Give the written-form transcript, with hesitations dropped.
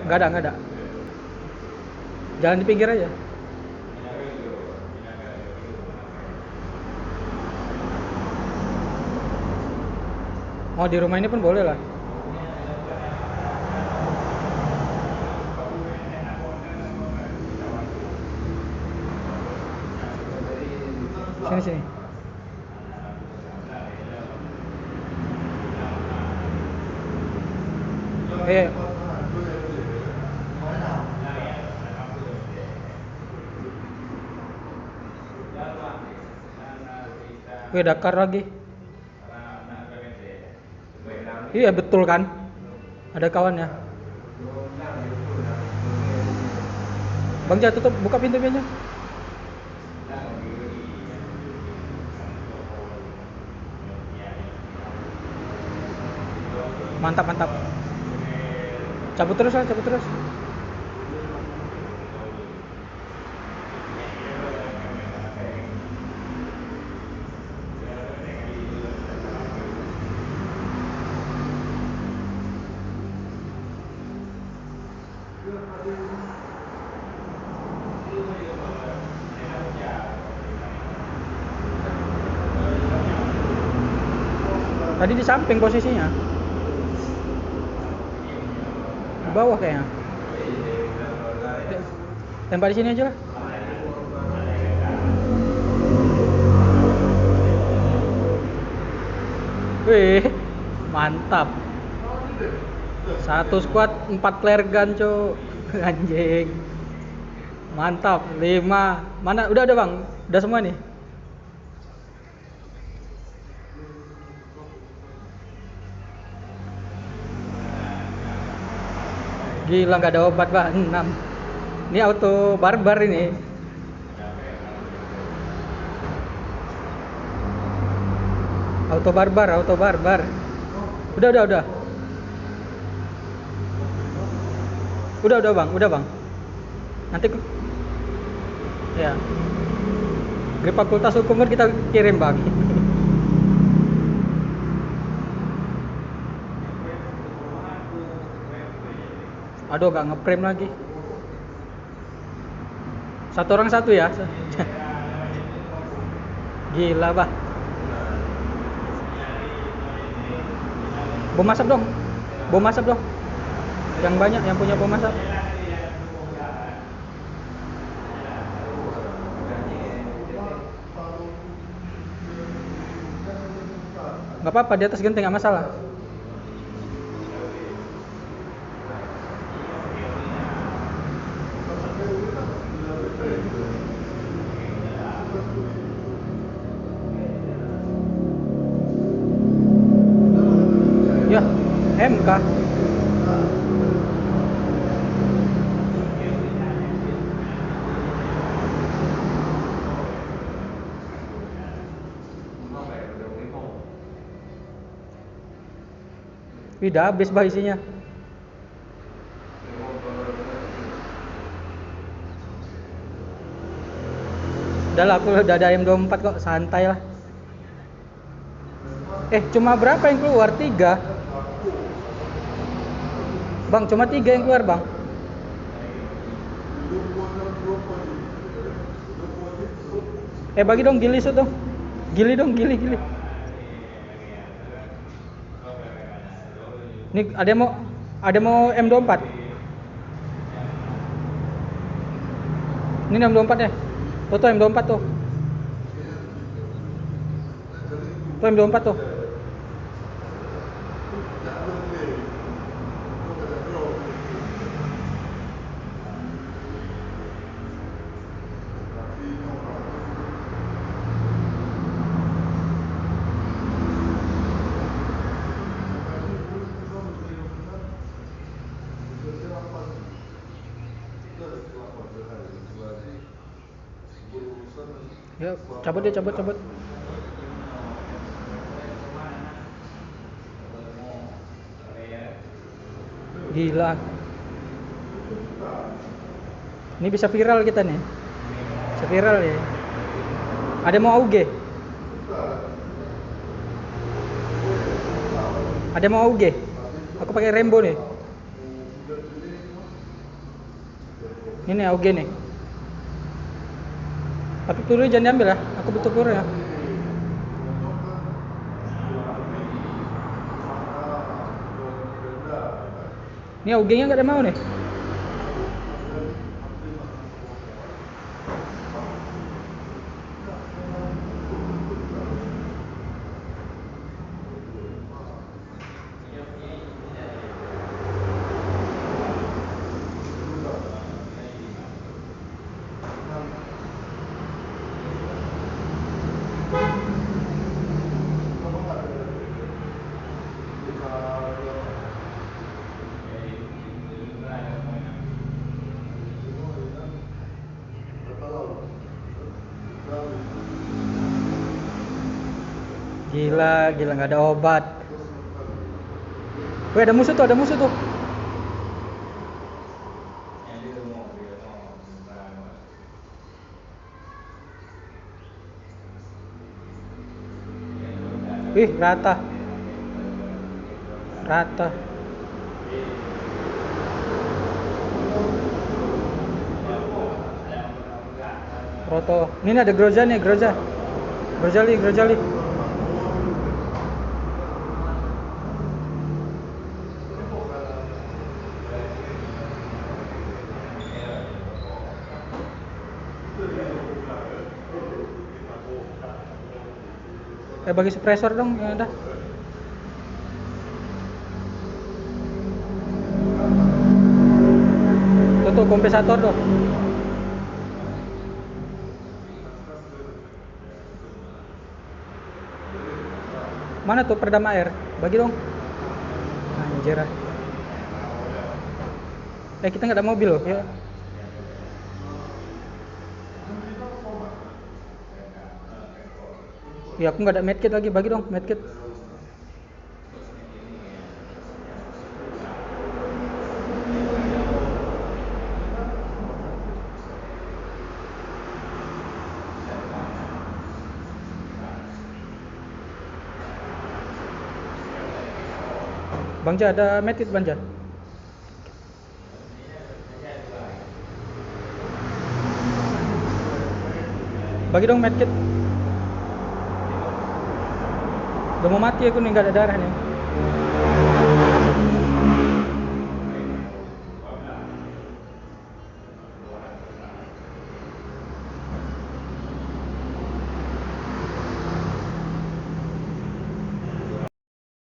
Nggak ada. Jalan di pinggir aja. Mau di rumah ini pun boleh lah. Sini. Eh, Dakar lagi. Iya betul kan? Ada kawannya. Bang Ja tutup, buka pintunya. Mantap. Cabut terus. Tadi di samping posisinya. Di bawah kayaknya. Tembak di sini aja lah. Wih, mantap. Satu squad 4 flare gun, Cuk. Anjing. Mantap. 5. Mana? Udah Bang. Udah semua nih. Gila nggak ada obat, Pak. 6. Ini auto barbar ini. Auto barbar. Udah. Udah, Bang. Nanti ya. Grip Fakultas Hukum kan kita kirim, Bang. Aduh, gak ngeprem lagi. Satu orang satu ya. Gila, Pak. Bom asap dong. Yang banyak yang punya bom asap. Gak apa-apa, di atas genteng, gak masalah. Ya, MK. Udah habis, Bah, isinya. Udah lah, aku udah ada M24 kok, santai lah. Cuma berapa yang keluar? 3. Bang, cuma 3 yang keluar, Bang. Bagi dong gili dong. Gili. Ini ada mau M24. Ini M24 ya. Tuh M24 tuh. Tuh M24 tuh. Ya, cabut. Gila. Ini bisa viral kita nih. Bisa viral ya. Ada mau AUG? Aku pakai Rembo nih. Ini AUG nih. Tapi peluru jangan diambil ya. Aku butuh peluru ya. Ini AUG-nya nggak ada mau nih. Gila, gila nggak ada obat. Wih, ada musuh tuh. Wih, rata. Roto. Ini ada Groza nih, Grozali. Bagi suppressor dong yang ada. Tuh kompensator dong. Mana tuh peredam air? Bagi dong. Anjir. Kita nggak ada mobil loh ya. Ya aku nggak ada medkit lagi, bagi dong medkit. Bangja ada medkit Bangja. Bagi dong medkit. Udah mau mati aku nih, nggak ada darah nih.